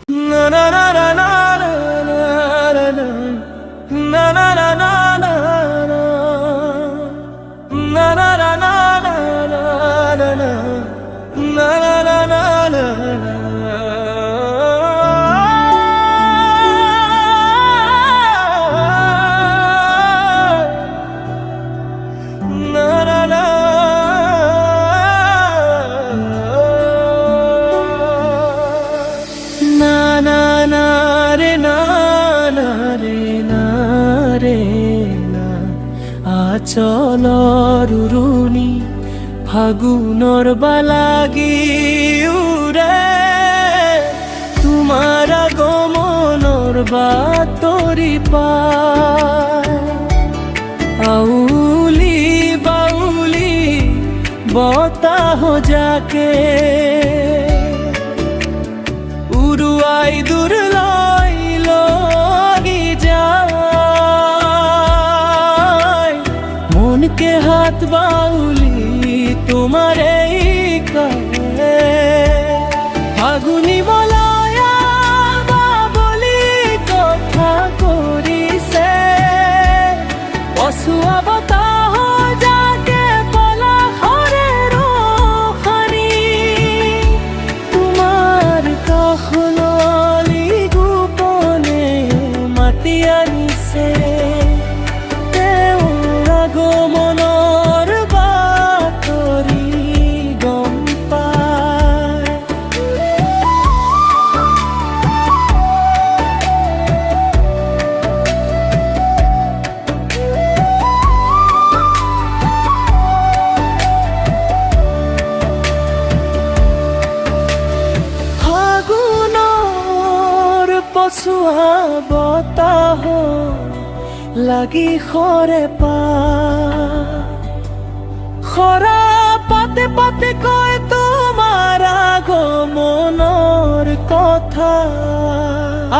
Na na na na na na na na na na na na na na na na na na na na আচলৰ ৰুণি ফাগুনৰ বালাগি উৰে তোমাৰ আগমনৰ বাতৰি পায় আউলি বাউলি বতাহ জাকে উৰুৱাই দূৰলৈ লাগি যায় মনকে হাত বাউলি তোমার এই কালে ফাগুনি বলায়া বাবলি কথা কৰিছে পছুৱা বতাহ জাকে পলাশৰে ৰখানি তোমাৰ কাষলৈ গোপনে মাতি আনিছে তেওঁৰ আগমনৰ বাতৰি গম পায় ফাগুনৰ পছুৱা বতাহ লাগি সৰে খৰা পাতে পাতে কয় তোমাৰ আগমনৰ কথা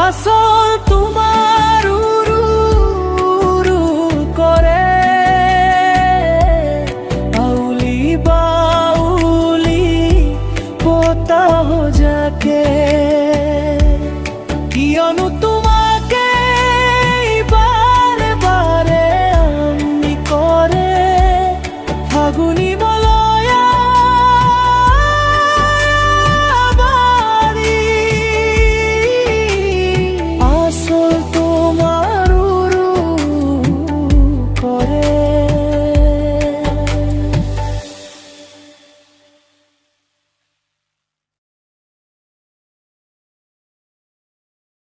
আচল তুমি